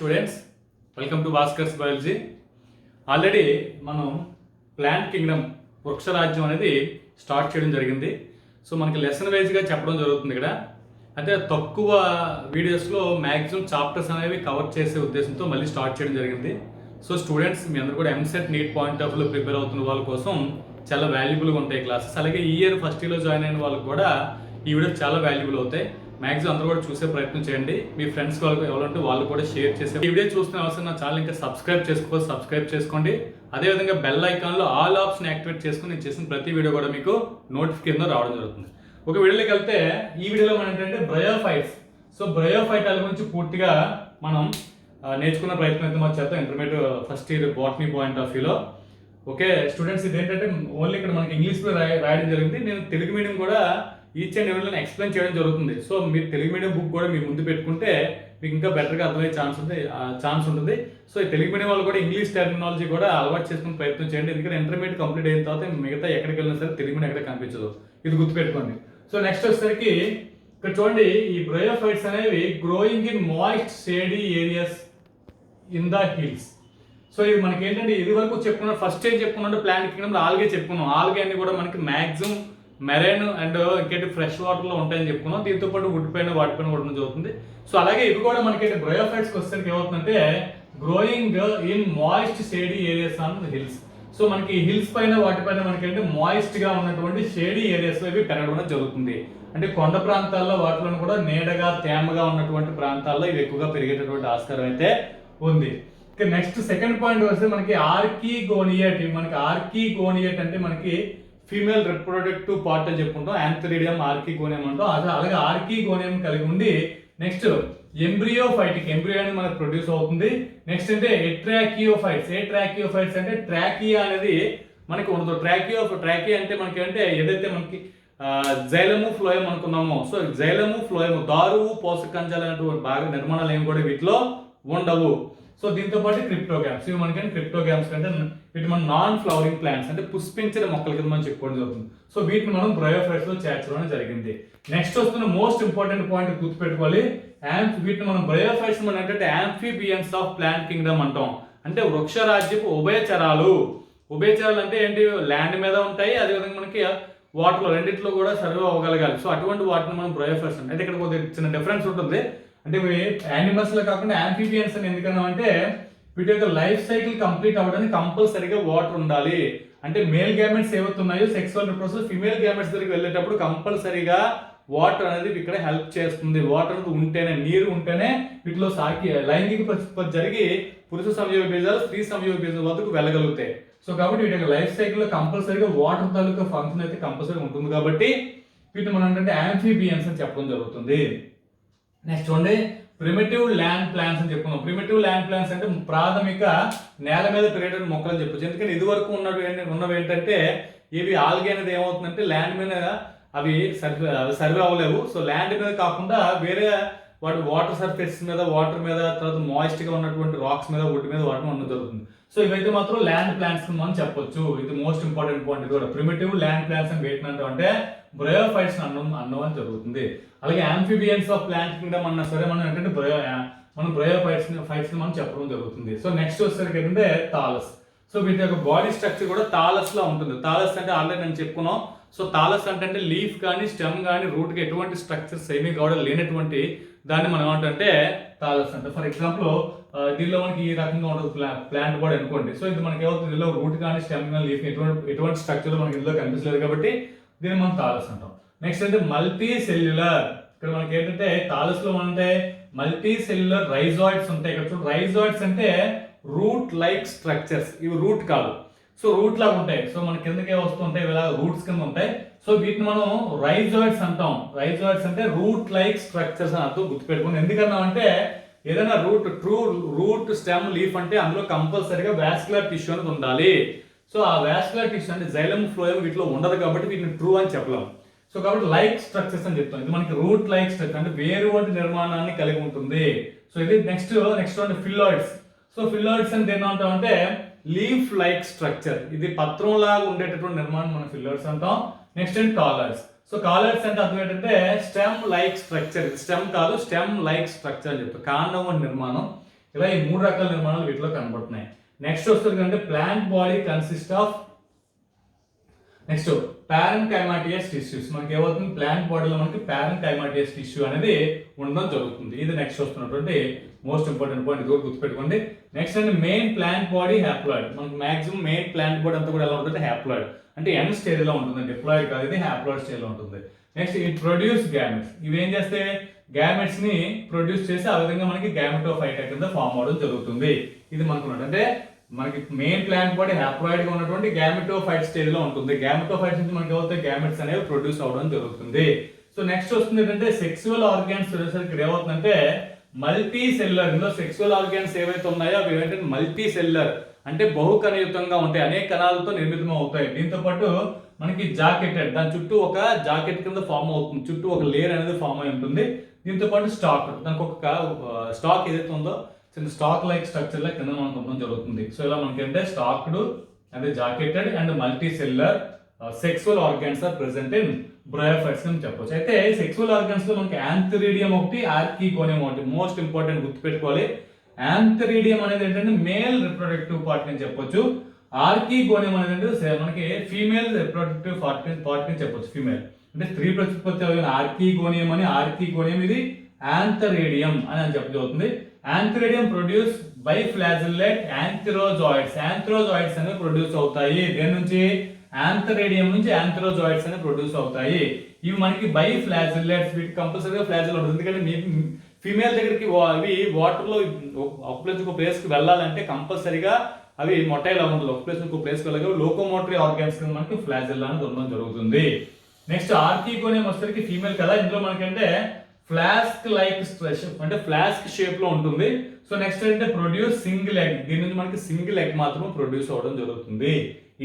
Students, welcome to Bhaskar's biology. Already మనం plant Kingdom వృక్షరాజ్యం అనేది start చేయడం జరిగింది. సో మనకి లెసన్ వైజ్గా చెప్పడం జరుగుతుంది ఇక్కడ. అంటే తక్కువ వీడియోస్లో మ్యాక్సిమం చాప్టర్స్ అనేవి కవర్ చేసే ఉద్దేశంతో మళ్ళీ స్టార్ట్ చేయడం జరిగింది. సో స్టూడెంట్స్, మీ అందరూ కూడా ఎంసెట్ నీట్ పాయింట్ ఆఫ్ వ్యూలో ప్రిపేర్ అవుతున్న వాళ్ళ కోసం చాలా వాల్యుబుల్గా ఉంటాయి క్లాసెస్. అలాగే ఈ ఇయర్ ఫస్ట్ ఇయర్లో జాయిన్ అయిన వాళ్ళకి కూడా ఈ వీడియోస్ చాలా వాల్యుబుల్ అవుతాయి. మ్యాక్సిమం అందరూ కూడా చూసే ప్రయత్నం చేయండి. మీ ఫ్రెండ్స్ వాళ్ళకి ఎవరంటే వాళ్ళు కూడా షేర్ చేసే. ఈ వీడియో చూస్తున్న అవసరం నా ఛానల్ ఇంకా సబ్స్క్రైబ్ చేసుకోండి. అదేవిధంగా బెల్ ఐకాన్లో ఆల్ ఆప్షన్ యాక్టివేట్ చేసుకుని నేను చేసిన ప్రతి వీడియో కూడా మీకు నోటిఫికేషన్ రావడం జరుగుతుంది. ఒక వీడియోలోకి వెళ్తే ఈ వీడియోలో మనం ఏంటంటే బ్రయోఫైట్స్. సో బ్రయోఫైటాల గురించి పూర్తిగా మనం నేర్చుకున్న ప్రయత్నం అయితే మాకు చేద్దాం intermediate first year botany point of వ్యూలో. ఓకే స్టూడెంట్స్, ఇది ఏంటంటే ఓన్లీ ఇక్కడ మనకి ఇంగ్లీష్లో రాయడం జరిగింది. నేను తెలుగు మీడియం కూడా ఈచ్ అండ్ ఎవరిలో ఎక్స్ప్లెయిన్ చేయడం జరుగుతుంది. సో మీరు తెలుగు మీడియం బుక్ కూడా మీ ముందు పెట్టుకుంటే మీకు ఇంకా బెటర్గా అర్థమయ్యే ఛాన్స్ ఉంటుంది. సో ఈ తెలుగు మీడియం వాళ్ళు కూడా ఇంగ్లీష్ టెర్మినాలజీ కూడా అలవాటు చేసుకునే ప్రయత్నం చేయండి. ఎందుకంటే ఇంటర్మీడియట్ కంప్లీట్ అయిన తర్వాత మిగతా ఎక్కడికి వెళ్ళినా సరే తెలుగు మీడియం ఎక్కడ కనిపించదు. ఇది గుర్తుపెట్టుకోండి. సో నెక్స్ట్ వచ్చేసరికి ఇక్కడ చూడండి, ఈ బ్రయోఫైట్స్ అనేవి growing in moist shady areas in the hills. So ఇది మనకి ఏంటంటే ఇది వరకు చెప్పుకున్నాం. ఫస్ట్ ఏం చెప్పుకున్నాం, ప్లాంట్ కింగ్డమ్ ఆల్గే చెప్పుకున్నాం. ఆల్గే అన్ని కూడా మనకి మ్యాక్సిమం మెరైన్ అండ్ ఇంకేంటి ఫ్రెష్ వాటర్లో ఉంటాయని చెప్పుకున్నాం. దీంతో పాటు వుడ్ పైన వాటిపైన ఉండడం జరుగుతుంది. సో అలాగే ఇవి కూడా మనకి బ్రయోఫైట్స్కి వచ్చేసరికి ఏమవుతుందంటే growing in moist shady areas on hills. So మనకి హిల్స్ పైన వాటిపైన మనకి ఏంటంటే మాయిస్ట్ గా ఉన్నటువంటి షేడీ ఏరియాస్ లో ఇవి పెరగడం జరుగుతుంది. అంటే కొండ ప్రాంతాల్లో వాటిలో కూడా నీడగా తేమగా ఉన్నటువంటి ప్రాంతాల్లో ఇవి ఎక్కువగా పెరిగేటటువంటి ఆస్కారం అయితే ఉంది. ఇక నెక్స్ట్ సెకండ్ పాయింట్ వస్తే మనకి ఆర్కిగోనియట్. మనకి ఆర్కిగోనియట్ అంటే మనకి ఫీమేల్ రిప్రొడక్టివ్ పార్ట్ అని చెప్పుకుంటాం. యాంథ్రిడియం ఆర్కిగోనియం అంటాం. అలాగే ఆర్కిగోనియం కలిగి ఉండి నెక్స్ట్ ఎంబ్రియోఫైటిక్ ఎంబ్రియో అనేది మనకు ప్రొడ్యూస్ అవుతుంది. నెక్స్ట్ అంటే ఎట్రాకియోఫైట్స్ అంటే ట్రాకియా అనేది మనకి ఉండదు. ట్రాకియా అంటే మనకి అంటే ఏదైతే మనకి జైలము ఫ్లోయం అనుకున్నామో, సో జైలము ఫ్లోయము దారువు పోషకంజాలు అనేటువంటి బాగా నిర్మాణాలు ఏమి కూడా వీటిలో ఉండవు. సో దీంతో పాటు క్రిప్టోగ్యామ్స్, ఇవి మనకి క్రిప్టోగ్యామ్స్ అంటే వీటి మనం నాన్ ఫ్లవరింగ్ ప్లాంట్స్ అంటే పుష్పించిన మొక్కల కింద మనం చెప్పుకోవడం జరుగుతుంది. సో వీటిని మనం బ్రయోఫైట్స్ లో చేర్చడం జరిగింది. నెక్స్ట్ వస్తున్న మోస్ట్ ఇంపార్టెంట్ పాయింట్ గుర్తుపెట్టుకోవాలి. వీటిని మనం బ్రయోఫైట్స్ మనం ఏంటంటే యాంఫీబియన్స్ ఆఫ్ ప్లాంట్ కింగ్డమ్ అంటాం. అంటే వృక్షరాజ్యపు ఉభయచరాలు అంటే ఏంటి, ల్యాండ్ మీద ఉంటాయి, అదేవిధంగా మనకి వాటర్లో రెండింటిలో కూడా సర్వే అవ్వగలగాలి. సో అటువంటి వాటిని మనం బ్రయోఫైట్స్ అంటే ఇక్కడ కొద్దిగా చిన్న డిఫరెన్స్ ఉంటుంది. అంటే యానిమల్స్ లో కాకుండా యాంఫీబియన్స్ అని ఎందుకన్నా అంటే వీటి యొక్క లైఫ్ సైకిల్ కంప్లీట్ అవ్వడానికి కంపల్సరీగా వాటర్ ఉండాలి. అంటే మేల్ గ్యామెట్స్ ఏవైతున్నాయో సెక్సువల్ రిప్రొడక్షన్ ఫిమేల్ గ్యామెట్స్ దగ్గరికి వెళ్ళేటప్పుడు కంపల్సరీగా వాటర్ అనేది ఇక్కడ హెల్ప్ చేస్తుంది. వాటర్ ఉంటేనే, నీరు ఉంటేనే వీటిలో లైంగిక ప్రతిపత్తి జరిగి పురుష సంయోగ బీజాలు స్త్రీ సంయోగ బీజాల వద్దకు వెళ్ళగలుగుతాయి. సో కాబట్టి వీటి యొక్క లైఫ్ సైకిల్ లో కంపల్సరీగా వాటర్ తాలూకా ఫంక్షన్ అయితే కంపల్సరీ ఉంటుంది. కాబట్టి వీటిని మనం ఏంటంటే యాంఫీబియన్స్ అని చెప్పడం జరుగుతుంది. నెక్స్ట్ చూడండి, ప్రిమిటివ్ ల్యాండ్ ప్లాంట్స్ అని చెప్పుకున్నాం. ప్రిమిటివ్ ల్యాండ్ ప్లాంట్స్ అంటే ప్రాథమిక నేల మీద పెరిగే మొక్కలు అని చెప్పొచ్చు. ఎందుకంటే ఇది వరకు ఉన్నవి ఏంటంటే ఇవి ఆల్గే అనేది ఏమవుతుందంటే ల్యాండ్ మీద అవి సర్వే అవ్వలేవు. సో ల్యాండ్ మీద కాకుండా వేరే వాటర్ సర్ఫేస్ మీద, వాటర్ మీద, తర్వాత మాయిస్ట్ గా ఉన్నటువంటి రాక్స్ మీద, వుడ్ మీద వాటర్ ఉండడం జరుగుతుంది. సో ఇవైతే మాత్రం ల్యాండ్ ప్లాంట్స్ మనం చెప్పొచ్చు. ఇది మోస్ట్ ఇంపార్టెంట్ పాయింట్. ఇది కూడా ప్రిమిటివ్ ల్యాండ్ ప్లాంట్స్ అని వేటినంటాం అంటే బ్రయోఫైట్స్ అన్నమని జరుగుతుంది. అలాగే యాంఫీబియన్స్ ఆఫ్ ప్లాంట్ కింగ్డమ్ అన్నా సరే మనం ఏంటంటే మనం బ్రయోఫైట్స్ మనం చెప్పడం జరుగుతుంది. సో నెక్స్ట్ వచ్చేసరికి ఏంటంటే థాలస్. సో వీటి యొక్క బాడీ స్ట్రక్చర్ కూడా థాలస్ లా ఉంటుంది. థాలస్ అంటే ఆల్రెడీ నేను చెప్పుకున్నాం. సో థాలస్ అంటే లీఫ్ కానీ స్టెమ్ కానీ రూట్ కి ఎటువంటి స్ట్రక్చర్స్ ఏమీ కూడా లేనటువంటి దాన్ని మనం ఏమంటే థాలస్ అంటే. ఫర్ ఎగ్జాంపుల్ దీనిలో మనకి ఈ రకంగా ఉంటుంది ప్లాంట్ బాడీ అనుకోండి. సో ఇది మనకి ఏమవుతుంది, దీనిలో రూట్ కానీ స్టెమ్ కానీ లీఫ్ ఎటువంటి స్ట్రక్చర్ మనకి ఇందులో కనిపించలేదు కాబట్టి దీన్ని మనం థాలస్ అంటాం. నెక్స్ట్ అంటే మల్టీ సెల్యులర్. ఇక్కడ మనకి ఏంటంటే థాలస్ లో అంటే మల్టీ సెల్యులర్ రైజాయిడ్స్ ఉంటాయి. ఇక్కడ చూడండి, రైజాయిడ్స్ అంటే రూట్ లైక్ స్ట్రక్చర్స్. ఇవి రూట్ కాదు, సో రూట్ లాగా ఉంటాయి. సో మన కిందకే వస్తుంటాయి, ఇలా రూట్స్ కింద ఉంటాయి. సో వీటిని మనం రైజాయిడ్స్ అంటాం. రైజాయిడ్స్ అంటే రూట్ లైక్ స్ట్రక్చర్స్ అని అర్థం గుర్తుపెట్టుకోండి. ఎందుకన్నా అంటే ఏదైనా రూట్ స్టెమ్ లీఫ్ అంటే అందులో కంపల్సరీగా వాస్కులర్ టిష్యూ అనేది ఉండాలి. సో ఆ వాస్కులర్ టిష్యూ అంటే జైలమ్ ఫ్లోయం వీటిలో ఉండదు కాబట్టి వీటిని ట్రూ అని చెప్పలేం. సో కాబట్టి లైక్ స్ట్రక్చర్స్ అని చెప్తాం. ఇది మనకి రూట్ లైక్ స్ట్రక్చర్ అంటే వేరు వంటి నిర్మాణాన్ని కలిగి ఉంటుంది. సో ఇది నెక్స్ట్ అంటే ఫిల్లాయిడ్స్. సో ఫిల్లాయిడ్స్ అంటే ఏంటంటే లీఫ్ లైక్ స్ట్రక్చర్. ఇది పత్రం లాగా ఉండేటటువంటి నిర్మాణం మనం ఫిల్లాయిడ్స్ అంటాం. Next and collars. So collars అంటే అర్థం ఏంటంటే స్టెమ్ లైక్ స్ట్రక్చర్. స్టెమ్ కాదు, స్టెమ్ లైక్ స్ట్రక్చర్ అని చెప్తాం. కాండం నిర్మాణం. ఇలా ఈ 3 రకాల నిర్మాణాలు వీటిలో కనబడుతున్నాయి. నెక్స్ట్ వస్తుంది అంటే plant body consist of next parenchymatous tissues. మనకి ఏమవుతుంది, ప్లాంట్ బాడీలో మనకి పారెన్కైమాటియస్ టిష్యూ అనేది ఉండడం జరుగుతుంది. ఇది నెక్స్ట్ వస్తున్నటువంటి మోస్ట్ ఇంపార్టెంట్ పాయింట్, ఇది కూడా గుర్తుపెట్టుకోండి. నెక్స్ట్ అంటే మెయిన్ ప్లాంట్ బాడీ హ్యాప్లాయిడ్. మనకి మాక్సిమం మెయిన్ ప్లాంట్ బాడీ అంతా కూడా ఎలా ఉంటుంది, హ్యాప్లాయిడ్ అంటే ఎండ్ స్టేజ్ లో ఉంటుంది, డిప్లాయిడ్ కాదు, ఇది హ్యాప్లాయిడ్ స్టేజ్ లో ఉంటుంది. Next it produce gametes. ఇవి ఏం చేస్తే గ్యామెట్స్ ని ప్రొడ్యూస్ చేసి ఆ విధంగా మనకి గ్యామెటోఫైటా కింద ఫామ్ అవడం జరుగుతుంది. ఇది మనకు అంటే మనకి మెయిన్ ప్లాంట్ బాడీ హ్యాప్లాయిడ్ గా ఉన్నటువంటి గ్యామెటోఫైట్ స్టేజ్ లో ఉంటుంది. గ్యామెటోఫైట్స్ నుంచి మనకి ఏమవుతాయి, గ్యామెట్స్ అనేవి ప్రొడ్యూస్ అవడం జరుగుతుంది. సో నెక్స్ట్ వస్తుంది ఏంటంటే సెక్సువల్ ఆర్గాన్స్ ఇక్కడ ఏమవుతుందంటే మల్టీ సెల్యులర్. ఇందులో సెక్సువల్ ఆర్గాన్స్ ఏవైతే ఉన్నాయో అవి ఏంటంటే మల్టీ సెల్యులర్ అంటే బహుకణయుక్తంగా ఉంటాయి, అనేక కణాలతో నిర్మితం అవుతాయి. దీంతో పాటు మనకి జాకెటెడ్, దాని చుట్టూ ఒక జాకెట్ కింద ఫామ్ అవుతుంది, చుట్టూ ఒక లేయర్ అనేది ఫామ్ అయి ఉంటుంది. దీంతో పాటు స్టాక్, దానికి ఒక స్టాక్ ఏదైతే ఉందో చిన్న స్టాక్ లైక్ స్ట్రక్చర్ లా కింద మనకు ఉండడం జరుగుతుంది. సో ఇలా మనకి అంటే స్టాక్డ్ అంటే jacketed and multi cellular sexual organs are present in bryophytes అని చెప్పొచ్చు. అయితే సెక్సువల్ ఆర్గాన్స్ లో మనకి యాంథెరీడియం ఒకటి, ఆర్కిగోనియం ఒకటి మోస్ట్ ఇంపార్టెంట్ గుర్తుపెట్టుకోవాలి. యాంథెరీడియం అనేది ఏంటంటే మేల్ రిప్రొడక్టివ్ పార్ట్ అని చెప్పొచ్చు. ఆర్కిగోనియం అనేది మనకి ఫీమేల్ రిప్రొడక్టివ్ పార్ట్ అని చెప్పొచ్చు. ఫీమేల్ అంటే స్త్రీ ప్రత్యుత్పత్తి ఆర్కిగోనియం అని, ఆర్కిగోనియం ఇది యాంథెరీడియం అని చెప్పబోతుంది. యాంథెరీడియం ప్రొడ్యూస్ బై ఫ్లాజిల్లెట్ యాంథెరోజాయిడ్స్. యాంథెరోజాయిడ్స్ అనేవి ప్రొడ్యూస్ అవుతాయి. దేని నుంచి, యాంథెరీడియం నుంచి యాంథెరోజాయిడ్స్ అనేవి ప్రొడ్యూస్ అవుతాయి. ఇవి మనకి బై ఫ్లాజిల్లెట్స్, వీటికి కంపల్సరీగా ఫ్లాజిల్ ఉంటుంది. ఎందుకంటే ఫీమేల్ దగ్గరికి అవి వాటర్ లో ఒక ప్లేస్ ఒక ప్లేస్ కి వెళ్ళాలంటే కంపల్సరీగా అవి మొట్టైల్ అవ్వదు, ఒక ప్లేస్ ఇంకో ప్లేస్ కి వెళ్ళగా లోకోమోటరీ ఆర్గాన్స్ కింద మనకి ఫ్లాజిల్ అనేది ఉండడం జరుగుతుంది. నెక్స్ట్ ఆర్కిగోనియం వచ్చేసరికి ఫీమేల్ కదా, ఇందులో మనకంటే ఫ్లాస్క్ లైక్ స్ట్రక్చర్ అంటే ఫ్లాస్క్ షేప్ లో ఉంటుంది. సో నెక్స్ట్ ఏంటంటే ప్రొడ్యూస్ సింగిల్ ఎగ్, దీని నుంచి మనకి సింగిల్ ఎగ్ మాత్రం ప్రొడ్యూస్ అవడం జరుగుతుంది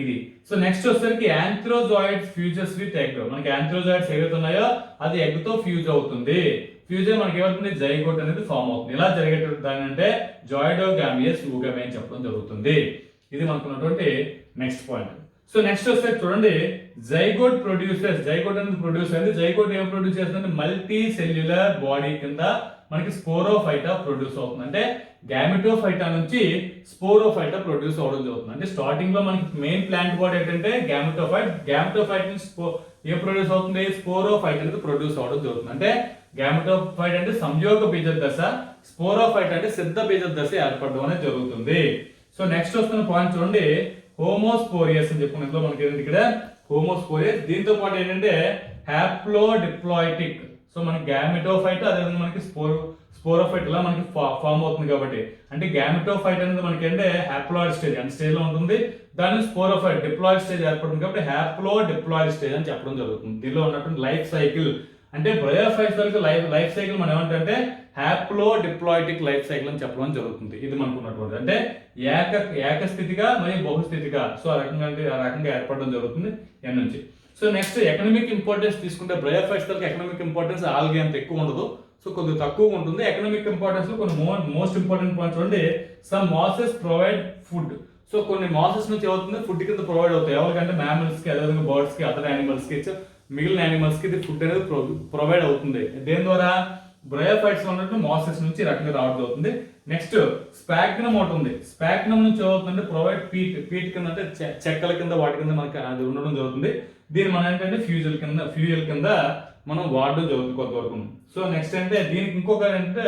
ఇది. సో నెక్స్ట్ వచ్చేసరికి యాంథ్రోజాయిడ్స్ ఫ్యూజెస్ విత్ ఎగ్. మనకి యాంథ్రోజాయిడ్స్ ఏవైతే ఉన్నాయో అది ఎగ్ తో ఫ్యూజ్ అవుతుంది. ఫ్యూజ్ అయ్యి మనకి ఏమవుతుంది, జైగోట్ అనేది ఫామ్ అవుతుంది. ఇలా జరిగేటువంటి దాని అంటే జాయిడోగామియస్ ఊగమే అని చెప్పడం జరుగుతుంది. ఇది మనకున్నటువంటి నెక్స్ట్ పాయింట్. సో నెక్స్ట్ వస్తే చూడండి, జైగోట్ ప్రొడ్యూసెస్. జైగోట్ అనేది ప్రొడ్యూస్ అయింది. జైగోట్ ఏం ప్రొడ్యూస్ చేస్తుంది, మల్టీ సెల్యులర్ బాడీ కింద మనకి స్పోరోఫైటా ప్రొడ్యూస్ అవుతుంది. అంటే గ్యామెటోఫైటా నుంచి స్పోరోఫైటా ప్రొడ్యూస్ అవడం జరుగుతుంది. అంటే స్టార్టింగ్ లో మనకి మెయిన్ ప్లాంట్ బాడీ ఏంటంటే గ్యామెటోఫైట్, గ్యామెటోఫైట్ నుంచి ఏం ప్రొడ్యూస్ అవుతుంది, స్పోరోఫైట్ అనేది ప్రొడ్యూస్ అవడం జరుగుతుంది. అంటే గ్యామెటోఫైట్ అంటే సంయోగ బీజ దశ, స్పోరోఫైట్ అంటే సిద్ధ బీజ దశ ఏర్పడడం అనేది జరుగుతుంది. సో నెక్స్ట్ వస్తున్న పాయింట్ చూడండి, హోమోస్పోరియస్ అని చెప్పుకున్నాం. ఇందులో మనకి ఏంటంటే ఇక్కడ హోమోస్పోరియస్, దీంతో పాటు ఏంటంటే హ్యాప్లోడిప్లాయిటిక్. సో మనకి గ్యామెటోఫైట్ అదేవిధంగా మనకి స్పోరోఫైట్ ఇలా మనకి ఫామ్ అవుతుంది. కాబట్టి అంటే గ్యామెటోఫైట్ అనేది మనకి అంటే హ్యాప్లాయిడ్ స్టేజ్ అండ్ స్టేజ్ లో ఉంటుంది. దాని స్పోరోఫైట్ డిప్లాయిడ్ స్టేజ్ ఏర్పడుతుంది. కాబట్టి హ్యాప్లోడిప్లాయిడ్ స్టేజ్ అని చెప్పడం జరుగుతుంది. దీనిలో ఉన్నటువంటి లైఫ్ సైకిల్ అంటే బ్రయోఫైట్స్ వరకు లైఫ్ సైకిల్ మనం ఏమంటే హ్యాప్లోడిప్లాయిటిక్ లైఫ్ సైకిల్ అని చెప్పడం జరుగుతుంది. ఇది మనకు ఉన్నటువంటి అంటే ఏకస్థితిగా మరియు బహుస్థితిగా, సో ఆ రకంగా ఏర్పడడం జరుగుతుంది ఎన్ నుంచి. సో నెక్స్ట్ ఎకనామిక్ ఇంపార్టెన్స్ తీసుకుంటే బ్రయోఫైట్స్ వరకు ఎకనామిక్ ఇంపార్టెన్స్ ఆల్గే అంత ఎక్కువ ఉండదు, సో కొద్దిగా తక్కువ ఉంటుంది. ఎకనామిక్ ఇంపార్టెన్స్ లో కొన్ని మోస్ట్ ఇంపార్టెంట్ పాయింట్స్ చూడండి, some masses provide food. So కొన్ని మాసెస్ నుంచి ఏమవుతుంది, ఫుడ్ కింద ప్రొవైడ్ అవుతాయి. ఎవరికంటే మ్యామల్స్ కి, అదేవిధంగా బర్డ్స్ కి, అదర్ యానిమల్స్ కి, మిగిలిన యానిమల్స్ కి ఇది ఫుడ్ అనేది ప్రొవైడ్ అవుతుంది. దేని ద్వారా, బ్రయోఫైట్స్ ఉన్నట్టు మాసెస్ నుంచి రకంగా రావడం అవుతుంది. నెక్స్ట్ స్పాగ్నమ్ ఒకటి ఉంది. స్పాగ్నమ్ నుంచి ఏమవుతుందంటే ప్రొవైడ్ పీట్ కింద అంటే చెక్కల కింద వాటి కింద మనకి అది ఉండడం జరుగుతుంది. దీన్ని మనం ఏంటంటే ఫ్యూయల్ కింద మనం వాడడం జరుగుతుంది కొంతవరకు. సో నెక్స్ట్ అంటే దీనికి ఇంకొక ఏంటంటే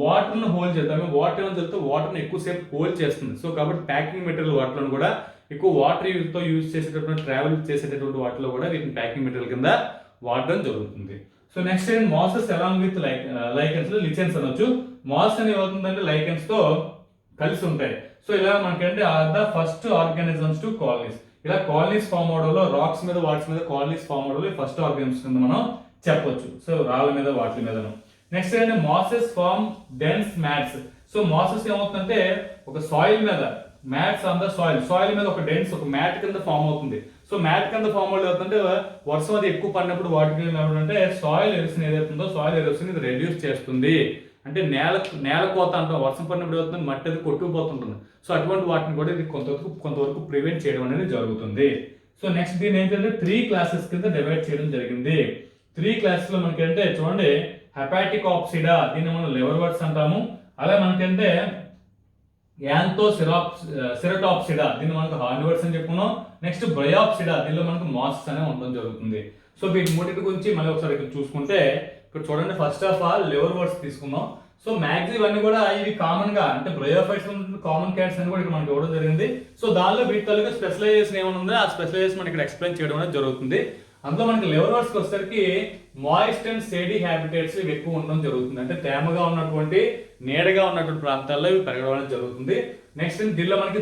వాటర్ ను హోల్డ్ చేద్దాం. వాటర్ అని చెప్తే వాటర్ ని ఎక్కువసేపు హోల్డ్ చేస్తుంది. సో కాబట్టి ప్యాకింగ్ మెటీరియల్ వాటిలో కూడా ఎక్కువ వాటర్ తో యూజ్ చేసేటటువంటి ట్రావెల్ చేసేటటువంటి వాటిలో కూడా వీటిని ప్యాకింగ్ మెటీరియల్ కింద వాడడం జరుగుతుంది. సో నెక్స్ట్ ఏంటి, మాసెస్ అలాంగ్ విత్ లైకెన్స్ లో లిచెన్స్ అనొచ్చు. మాస్ అని ఏమవుతుందంటే లైకెన్స్ తో కలిసి ఉంటాయి. సో ఇలా మనకంటే the first organisms to colonies. ఇలా కాలనీస్ ఫామ్ అవడంలో రాక్స్ మీద వాట్స్ మీద కాలనీస్ ఫామ్ అవడంలో ఫస్ట్ ఆర్గానిజమ్స్ కింద మనం చెప్పొచ్చు. సో రాళ్ళ మీద వాటి మీదను. నెక్స్ట్ ఏంటంటే mosses form dense mats. So mosses ఏమవుతుందంటే ఒక సాయిల్ మీద, మ్యాట్స్ ఆన్ ద సాయిల్ మీద ఒక డెన్స్ ఒక మ్యాట్ కింద ఫామ్ అవుతుంది. సో మ్యాట్ కింద ఫామ్ అవుతుందంటే వర్షం అది ఎక్కువ పడినప్పుడు వాటికి ఏమంటే సాయిల్ ఎరోషన్ ఏదైతుందో సాయిల్ ఎరోషన్ ఇది రెడ్యూస్ చేస్తుంది. అంటే నేల కోత అంటాం, వర్షం పడినప్పుడు ఏమవుతుంది, మట్టి అది కొట్టుకుపోతుంటుంది. సో అటువంటి వాటిని కూడా ఇది కొంతవరకు ప్రివెంట్ చేయడం అనేది జరుగుతుంది. సో నెక్స్ట్ దీని ఏంటంటే 3 క్లాసెస్ కింద డివైడ్ చేయడం జరిగింది. 3 క్లాసెస్ లో మనకి అంటే చూడండి, హెపాటిక్ ఆప్సిడా, దీన్ని మనం లివర్ వర్డ్స్ అంటాము. అలా మనకంటే యాంతో సిరటాప్సిడా దీన్ని మనకు హార్న్వర్డ్స్ అని చెప్పుకున్నాం. నెక్స్ట్ బ్రయాప్సిడా దీనిలో మనకు మాసెస్ అనే ఉండడం జరుగుతుంది. సో వీటి మూడింటి గురించి మళ్ళీ ఒకసారి ఇక్కడ చూసుకుంటే ఇక్కడ చూడండి, first of all liver words తీసుకుందాం. సో మ్యాక్సిమం ఇవన్నీ కూడా ఇవి కామన్ గా అంటే బ్రయోఫైట్స్ కామన్ క్యాట్స్ అని కూడా ఇక్కడ మనకి ఇవ్వడం జరిగింది. సో దానిలో వీటి తాలూకా స్పెషలైజేషన్ ఏమైనా ఉందో ఆ స్పెషలైజేషన్ మనకి ఇక్కడ ఎక్స్ప్లెయిన్ చేయడం అనేది జరుగుతుంది. అందులో మనకి లివర్ వర్డ్స్కి వచ్చేసరికి మాయిస్ట్ అండ్ సేడీ హ్యాబిటేట్స్ ఇవి ఎక్కువ ఉండడం జరుగుతుంది. అంటే తేమగా ఉన్నటువంటి నీడగా ఉన్నటువంటి ప్రాంతాల్లో ఇవి పెరగడం అనేది జరుగుతుంది. నెక్స్ట్ దీనిలో మనకి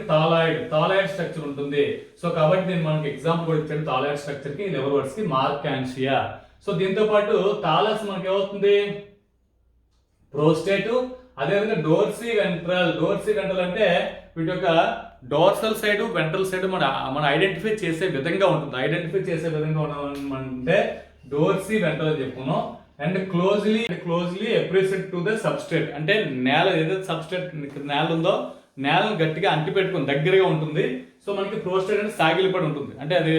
థాలాయిడ్ స్ట్రక్చర్ ఉంటుంది. సో కాబట్టి దీన్ని మనకి ఎగ్జాంపుల్ కూడా ఇచ్చాడు థాలాయిడ్ స్ట్రక్చర్ కి, లివర్ వర్డ్స్ కి మార్కాన్షియా. సో దీంతో పాటు థాలస్ మనకి ఏమవుతుంది, ప్రోస్టేట్, అదేవిధంగా డోర్సీ వెంట్రల్ అంటే వీటి యొక్క డోర్సల్ సైడ్ వెంట్రల్ సైడ్ మన ఐడెంటిఫై చేసే విధంగా ఉంటుంది. అంటే డోర్సీ వెంట్రల్ అని చెప్పుకున్నాం. And closely appreciate to the substrate అంటే నేల ఏదైతే సబ్స్ట్రేట్ నేల ఉందో నేలను గట్టిగా అంటిపెట్టుకుని దగ్గరగా ఉంటుంది. సో మనకి ప్రోస్టేట్ అంటే సాగిలిపడి ఉంటుంది, అంటే అది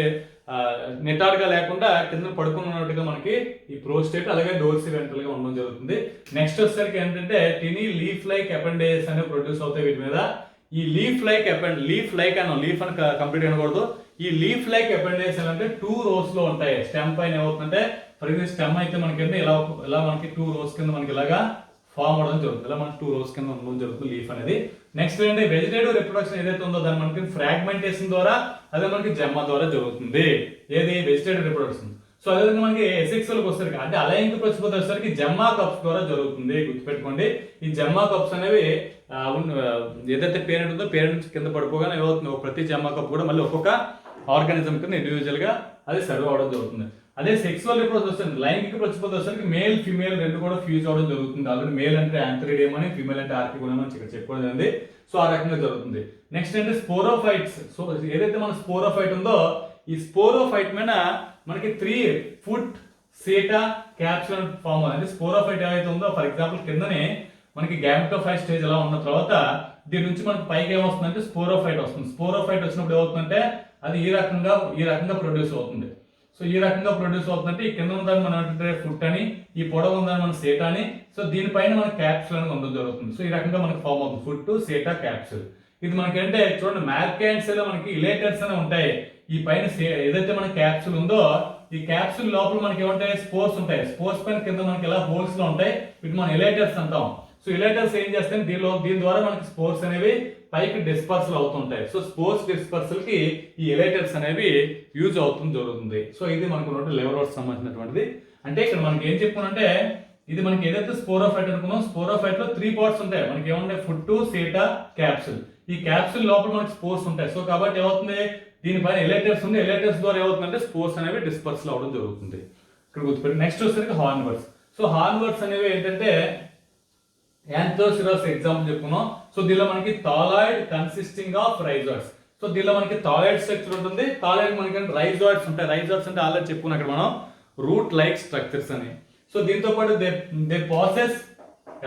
నిటారుగా లేకుండా కింద పడుకున్నట్టుగా మనకి ఈ ప్రోస్టేట్ అలాగే డోర్సీ వెంట్రల్ గా ఉండడం జరుగుతుంది. నెక్స్ట్ వచ్చేసరికి ఏంటంటే టినీ లీఫ్ లైక్ అపెండేజెస్ అనేవి ప్రొడ్యూస్ అవుతాయి వీటి మీద. ఈ లీఫ్ లైక్ అని కంప్లీట్ అనకూడదు. ఈ లీఫ్ లైక్ అపెండేజెస్ అంటే 2 rows లో ఉంటాయి. స్టెమ్ పైన ఏమవుతుందంటే ఫర్ ఎగ్జాంపుల్ స్టెమ్ అయితే మనకి ఇలా మనకి 2 rows కింద మనకి ఇలాగా ఫామ్ అవడం జరుగుతుంది. ఇలా మనకి 2 rows కింద ఉండడం జరుగుతుంది లీఫ్ అనేది. నెక్స్ట్ ఏంటంటే వెజిటేటివ్ రిప్రొడక్షన్ ఏదైతే ఉందో దాన్ని మనకి ఫ్రాగ్మెంటేషన్ ద్వారా అదే మనకి జెమ్మా ద్వారా జరుగుతుంది. ఏది వెజిటేటివ్ రిప్రొడక్షన్. సో అదేవిధంగా మనకి ఎసెక్సువల్కి వచ్చేసరికి అంటే అలైంగిక ప్రతిపత్తి వచ్చేసరికి జెమ్మా కప్స్ ద్వారా జరుగుతుంది. గుర్తుపెట్టుకోండి, ఈ జెమ్మా కప్స్ అనేవి ఏదైతే పేరెంట్ ఉందో పేరెంట్ కింద పడిపోగానే ఏమవుతుంది, ప్రతి జెమ్మా కప్ కూడా మళ్ళీ ఒక్కొక్క ఆర్గానిజం కింద ఇండివిజువల్ గా అది సర్వ్ అవడం జరుగుతుంది. అదే సెక్సువల్ రిప్రొడక్షన్ లైంగిక ప్రతిపత్తి వచ్చేసరికి మేల్ ఫీమేల్ రెండు కూడా ఫ్యూజ్ అవడం జరుగుతుంది. ఆల్రెడీ మేల్ అంటే యాంథ్రిడియం అని, ఫీమేల్ అంటే ఆర్కిగోనియం అని ఇక్కడ చెప్పుకోవడం జరిగింది. సో ఆ రకంగా జరుగుతుంది. నెక్స్ట్ అంటే స్పోరోఫైట్స్. సో ఏదైతే మన స్పోరోఫైట్ ఉందో ఈ స్పోరోఫైట్ మీద మనకి 3 ఫుట్ సీటా క్యాప్సుల్ ఫామ్ అంటే స్పోరోఫైట్ ఏదైతే ఉందో ఫర్ ఎగ్జాంపుల్ కిందనే మనకి గ్యామెటోఫైట్ స్టేజ్ ఎలా ఉన్న తర్వాత దీని నుంచి మనకి పైకి ఏమొస్తుందంటే స్పోరోఫైట్ వస్తుంది. స్పోరోఫైట్ వచ్చినప్పుడు ఏమవుతుందంటే అది ఈ రకంగా ప్రొడ్యూస్ అవుతుంది. సో ఈ రకంగా ప్రొడ్యూస్ అవుతుందంటే ఈ కింద ఉందని మనం అంటే ఫుట్ అని, ఈ పొడవు ఉందని మన సేటా అని. సో దీనిపైన మనకి క్యాప్సుల్ అనేది ఉండడం జరుగుతుంది. సో ఈ రకంగా మనకి ఫామ్ అవుతుంది ఫుట్ సేటా క్యాప్సుల్. ఇది మనకి అంటే చూడండి మ్యార్కాన్స్ లో మనకి ఇలేటర్స్ అనే ఉంటాయి. ఈ పైన ఏదైతే మన క్యాప్సుల్ ఉందో ఈ క్యాప్సుల్ లోపల మనకి ఏమంటాయి, స్పోర్స్ ఉంటాయి. స్పోర్స్ పైన కింద మనకి ఇలా హోల్స్ లో ఉంటాయి. వీటి మనం ఇలేటర్స్ అంటాం. సో ఇలేటర్స్ ఏం చేస్తాయి, దీని ద్వారా మనకి స్పోర్స్ అనేవి పైకి డిస్పర్సల్ అవుతుంటాయి. సో స్పోర్స్ డిస్పర్సల్ కి ఈ ఎలైటర్స్ అనేవి యూజ్ అవుతుంది జరుగుతుంది. సో ఇది మనకు ఉన్నటువంటి లివర్ వర్డ్స్ సంబంధించినటువంటిది. అంటే ఇక్కడ మనకి ఏం చెప్పుకున్నంటే ఇది మనకి ఏదైతే స్పోరోఫైట్ అనుకున్నాం, స్పోరోఫైట్ లో 3 parts ఉంటాయి. మనకి ఏముంటాయి, ఫుట్ సేటా క్యాప్సుల్. ఈ క్యాప్సుల్ లోపల మనకి స్పోర్స్ ఉంటాయి. సో కాబట్టి ఏమవుతుంది, దీనిపైన ఎలైటర్స్ ఉంది. ఎలైటర్స్ ద్వారా ఏమవుతుందంటే స్పోర్స్ అనేవి డిస్పర్సల్ అవడం జరుగుతుంది. ఇక్కడ గుర్తుపెట్టి నెక్స్ట్ వచ్చేసరికి horn words. So horn words అనేవి ఏంటంటే యాంథోసిరస్ ఎగ్జాంపుల్ చెప్పుకున్నాం. సో దీనిలో మనకి thalloid consisting of rhizoids. So దీనిలో మనకి థాలాయిడ్ స్ట్రక్చర్ ఉంటుంది. థాలాయిడ్ మనకి రైజాయిడ్స్ ఉంటాయి. రైజాయిడ్స్ అంటే ఆల్రెడీ చెప్పుకున్నాం అక్కడ మనం రూట్ లైక్ స్ట్రక్చర్స్ అని. సో దీంతో పాటు they process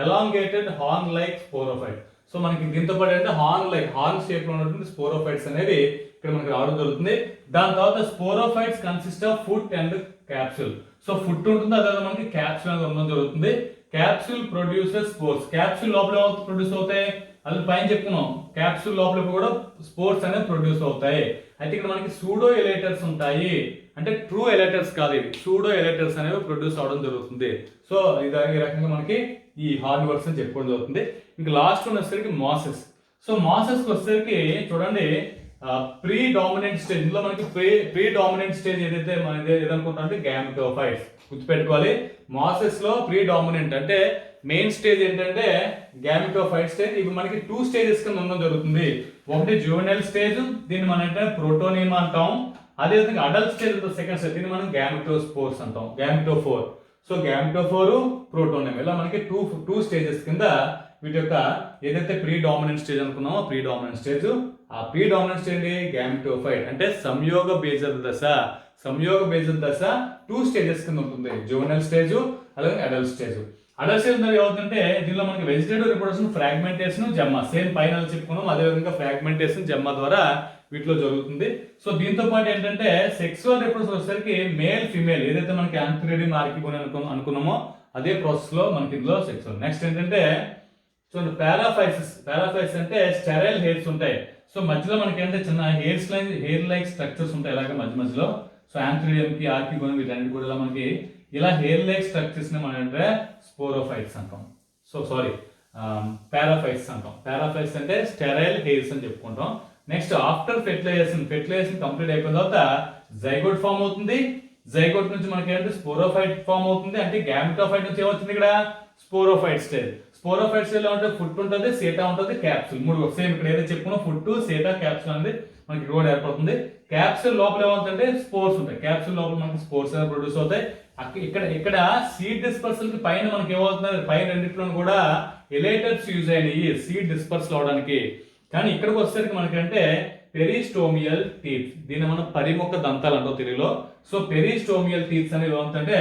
elongated horn like sporophyte. So మనకి దీంతో పాటు అంటే హార్న్ షేప్ లో ఉన్నటువంటి స్పోరోఫైట్స్ అనేవి ఇక్కడ మనకి రావడం జరుగుతుంది. దాని తర్వాత sporophytes consist of foot and capsule. So foot ఉంటుంది, అదే మనకి క్యాప్సుల్ అనేది ఉండడం జరుగుతుంది. Capsule produces spores. క్యాప్సుల్ లోపల ప్రొడ్యూస్ అవుతాయి, అది పైన చెప్పుకున్నాం. క్యాప్సుల్ లోపల కూడా స్పోర్స్ అనేవి ప్రొడ్యూస్ అవుతాయి. అయితే ఇక్కడ మనకి సూడో ఎలైటర్స్ ఉంటాయి. అంటే ట్రూ ఎలైటర్స్ కాదు, ఇవి సూడో ఎలైటర్స్ అనేవి ప్రొడ్యూస్ అవడం జరుగుతుంది. సో ఇది ఈ రకంగా మనకి ఈ హార్న్ వర్డ్స్ అని చెప్పుకోవడం జరుగుతుంది. ఇంకా లాస్ట్ వన్ వచ్చేసరికి మాసెస్. సో మాసెస్ వచ్చేసరికి చూడండి ప్రీ డామినెంట్ స్టేజ్. ఇందులో మనకి ప్రీ డామినెంట్ స్టేజ్ ఏదైతే మనం ఏదనుకుంటాం అంటే గ్యామెటోఫైట్స్. గుర్తుపెట్టుకోవాలి, మాసెస్ లో ప్రీ డామినెంట్ అంటే మెయిన్ స్టేజ్ ఏంటంటే గ్యామెటోఫైట్ స్టేజ్. ఇవి మనకి 2 stages కింద ఉండడం జరుగుతుంది. ఒకటి జువెనైల్ స్టేజ్, దీన్ని మనం అంటే ప్రోటోనిమా అంటాం. అదేవిధంగా అడల్ట్ స్టేజ్ సెకండ్ స్టేజ్, దీన్ని మనం గ్యామెటోస్పోర్స్ అంటాం, గ్యామెటోఫోర్. సో గ్యామెటోఫోర్ ప్రోటోనిమా ఇలా మనకి టూ స్టేజెస్ కింద వీటి యొక్క ఏదైతే ప్రీ డామినెంట్ స్టేజ్ అనుకున్నామో ప్రీ డామినెంట్ స్టేజ్, ఆ ప్రీ డామినెంట్ స్టేజ్ గ్యామెటోఫైట్ అంటే సంయోగ బేజద దశ. సంయోగ బేజద దశ 2 stages కింద ఉంటుంది, జువెనైల్ స్టేజ్ అలాగే అడల్ట్ స్టేజ్. అడల్ట్ స్టేజ్ అనేది ఏమవుతుందంటే దీనిలో మనకి vegetative reproduction, fragmentation, Gemma same పైన చెప్పుకున్నాం. అదేవిధంగా ఫ్రాగ్మెంటేషన్ జెమ్మా ద్వారా వీటిలో జరుగుతుంది. సో దీంతో పాటు ఏంటంటే సెక్సువల్ రిప్రొడక్షన్ వచ్చేసరికి మేల్ ఫీమేల్ ఏదైతే మనకి యాంథ్రిడియం ఆర్కిగోనియం అనుకున్నామో అదే ప్రాసెస్ లో మనకి ఇందులో సెక్సువల్. నెక్స్ట్ ఏంటంటే చూడండి పారాఫైసిస్ అంటే స్టెరైల్ హెయిర్స్ ఉంటాయి. సో మధ్యలో మనకి ఏంటంటే చిన్న హెయిర్ లైక్ స్ట్రక్చర్స్ ఉంటాయి ఇలాగ మధ్యలో. సో యాంథ్రిడియం కి ఆర్కిగోన్ వీటన్నిటి కూడా మనకి ఇలా హెయిర్ లైక్ స్ట్రక్చర్స్ ని మనం అంటే స్పోరోఫైట్స్ అంటాం. సో సారీ పారాఫైట్స్ అంటాం. పారాఫైట్స్ అంటే స్టెరైల్ హెయిర్స్ అని చెప్పుకుంటాం. నెక్స్ట్ ఆఫ్టర్ ఫెర్టిలైజేషన్ కంప్లీట్ అయిపోయిన తర్వాత జైగోట్ ఫామ్ అవుతుంది. జైగోట్ నుంచి మనకి ఏంటంటే స్పోరోఫైట్ ఫామ్ అవుతుంది. అంటే గ్యామెటోఫైట్ నుంచి ఏమవుతుంది ఇక్కడ స్పోరోఫైట్ స్టేజ్. స్పోరోఫైట్ స్టేజ్ లో ఉంటే ఫుట్ ఉంటుంది, సీటా ఉంటుంది, క్యాప్సూల్. మూడు సేమ్ ఇక్కడ ఏదైతే చెప్పుకున్నా ఫుట్, సీటా, క్యాప్సూల్ అనేది మనకి కూడా ఏర్పడుతుంది. క్యాప్సూల్ లోపల ఏమవుతుందంటే స్పోర్స్ ఉంటాయి. క్యాప్సూల్ లోపల మనకి స్పోర్స్ ప్రొడ్యూస్ అవుతాయి. ఇక్కడ సీడ్ డిస్పర్సల్ కి పైన మనకి ఏమవుతుంది, పైన రెండిట్లో కూడా ఎలేటర్స్ యూజ్ అయినాయి సీడ్ డిస్పర్సల్ అవడానికి. కానీ ఇక్కడికి వచ్చేసరికి మనకంటే పెరిస్టోమియల్ టీత్, దీన్ని మనం పరిముఖ దంతాలు అంటాం తెలుగులో. సో పెరిస్టోమియల్ టీత్స్ అనేవి ఏమవుతుందంటే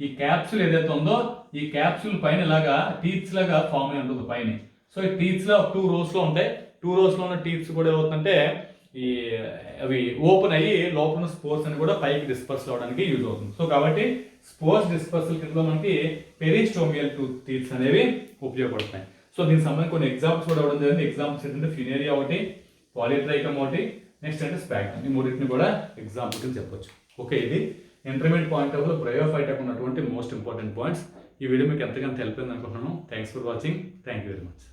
ఈ క్యాప్సూల్ ఏదైతే ఉందో ఈ క్యాప్సూల్ పైన ఇలాగా టీత్స్ లాగా ఫామ్ అయి ఉంటుంది పైన. సో ఈ టీత్స్ లో 2 rows లో ఉంటాయి. 2 rows లో ఉన్న టీత్స్ కూడా ఏమవుతుందంటే ఈ అవి ఓపెన్ అయ్యి లోపల స్పోర్స్ అని కూడా పైకి డిస్పర్స్ అవడానికి యూజ్ అవుతుంది. సో కాబట్టి స్పోర్స్ డిస్పర్సల్ కింద మనకి పెరిస్టోమియల్ టీత్స్ అనేవి ఉపయోగపడుతున్నాయి. సో దీనికి సంబంధించి కొన్ని ఎగ్జాంపుల్స్ కూడా ఇవ్వడం జరిగింది. ఎగ్జాంపుల్స్ ఏంటంటే ఫినేరియా ఒకటి, పాలిట్రైకమ్ ఒకటి, నెక్స్ట్ అంటే స్పాగ్నమ్. ఈ మూడింటిని కూడా ఎగ్జాంపుల్ కింద చెప్పొచ్చు. ఓకే, ఇది ఇంటర్మీడియట్ పాయింట్ ఆఫ్ బ్రయోఫైటాకు ఉన్నటువంటి మోస్ట్ ఇంపార్టెంట్ పాయింట్స్. ఈ వీడియో మీకు ఎంతగానో హెల్ప్ అయింది అనుకుంటున్నాను. Thanks for watching. Thank you very much.